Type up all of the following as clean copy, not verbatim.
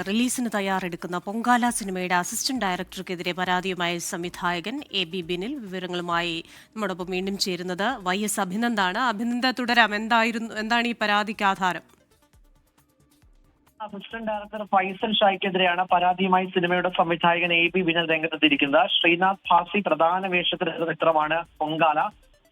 റിലീസിന് തയ്യാറെടുക്കുന്ന പൊങ്കാല സിനിമയുടെ അസിസ്റ്റന്റ് ഡയറക്ടർക്കെതിരെ പരാതിയുമായി സംവിധായകൻ എ.ബി. ബിനിൽ. വിവരങ്ങളുമായി നമ്മോടൊപ്പം വീണ്ടും ചേരുന്നത് YS അഭിനന്ദാണ്. അഭിനന്ദ, തുടരാം. എന്താണ് ഈ പരാതിക്ക് ആധാരം? അസിസ്റ്റന്റ് ഡയറക്ടർ ഫൈസൽ ഷായ്ക്കെതിരെയാണ് പരാതിയുമായി സിനിമയുടെ സംവിധായകൻ എ.ബി. ബിനിൽ രംഗത്തെത്തിയിരിക്കുന്നത്. ശ്രീനാഥ് ഭാസി പ്രധാന വേഷത്തിലെത്തുന്ന ചിത്രമാണ് പൊങ്കാല.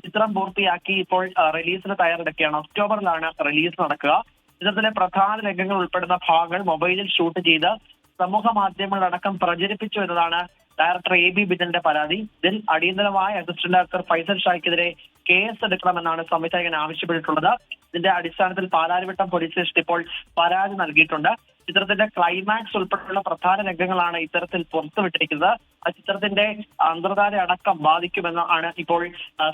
ചിത്രം പൂർത്തിയാക്കി ഇപ്പോൾ റിലീസിന് തയ്യാറെടുക്കുകയാണ്. ഒക്ടോബറിലാണ് റിലീസ് നടക്കുക. ചിത്രത്തിലെ പ്രധാന രംഗങ്ങൾ ഉൾപ്പെടുന്ന ഭാഗങ്ങൾ മൊബൈലിൽ ഷൂട്ട് ചെയ്ത് സമൂഹ മാധ്യമങ്ങളടക്കം പ്രചരിപ്പിച്ചു എന്നതാണ് ഡയറക്ടർ എ.ബി. ബിനിലിന്റെ പരാതി. ഇതിൽ അടിയന്തരമായ അസിസ്റ്റന്റ് ഡയറക്ടർ ഫൈസൽ ഷായ്ക്കെതിരെ കേസ് എടുക്കണമെന്നാണ് സംവിധായകൻ ആവശ്യപ്പെട്ടിട്ടുള്ളത്. ഇതിന്റെ അടിസ്ഥാനത്തിൽ പാലാരിവട്ടം പോലീസ് സ്റ്റേഷനിൽ ഇപ്പോൾ പരാതി നൽകിയിട്ടുണ്ട്. ചിത്രത്തിന്റെ ക്ലൈമാക്സ് ഉൾപ്പെടെയുള്ള പ്രധാന രംഗങ്ങളാണ് ഇത്തരത്തിൽ പുറത്തുവിട്ടിരിക്കുന്നത്. ആ ചിത്രത്തിന്റെ അന്തർധാര അടക്കം ബാധിക്കുമെന്നാണ് ഇപ്പോൾ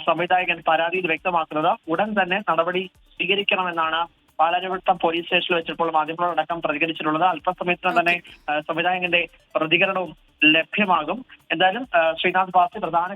സംവിധായകൻ പരാതിയിൽ വ്യക്തമാക്കുന്നത്. ഉടൻ തന്നെ നടപടി സ്വീകരിക്കണമെന്നാണ് പാലാരിവട്ടം പോലീസ് സ്റ്റേഷനിൽ വെച്ചപ്പോൾ മാധ്യമങ്ങളോടക്കം പ്രതികരിച്ചിട്ടുള്ളത്. അല്പസമയത്തിന് തന്നെ സംവിധായകന്റെ പ്രതികരണവും ലഭ്യമാകും. എന്തായാലും ശ്രീനാഥ് ഭാസി പ്രധാന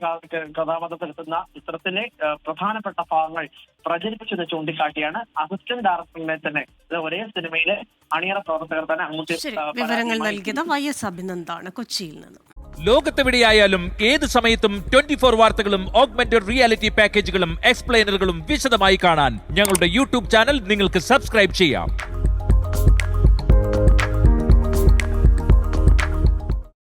കഥാപാത്രത്തിലെത്തുന്ന ചിത്രത്തിലെ പ്രധാനപ്പെട്ട ഭാഗങ്ങൾ പ്രചരിപ്പിച്ചെന്ന് ചൂണ്ടിക്കാട്ടിയാണ് അസിസ്റ്റന്റ് ഡയറക്ടറിനെ തന്നെ ഒരേ സിനിമയിലെ അണിയറ പ്രവർത്തകർ തന്നെ അങ്ങോട്ട് വിവരങ്ങൾ നൽകിയത് YS അഭിനന്ദാണ്, കൊച്ചിയിൽ നിന്ന്. ലോകത്തെവിടെയായാലും ഏത് സമയത്തും 24 വാർത്തകളും ഓഗ്മെന്റഡ് റിയാലിറ്റി പാക്കേജുകളും എക്സ്പ്ലെയിനറുകളും വിശദമായി കാണാൻ ഞങ്ങളുടെ യൂട്യൂബ് ചാനൽ നിങ്ങൾക്ക് സബ്സ്ക്രൈബ് ചെയ്യാം.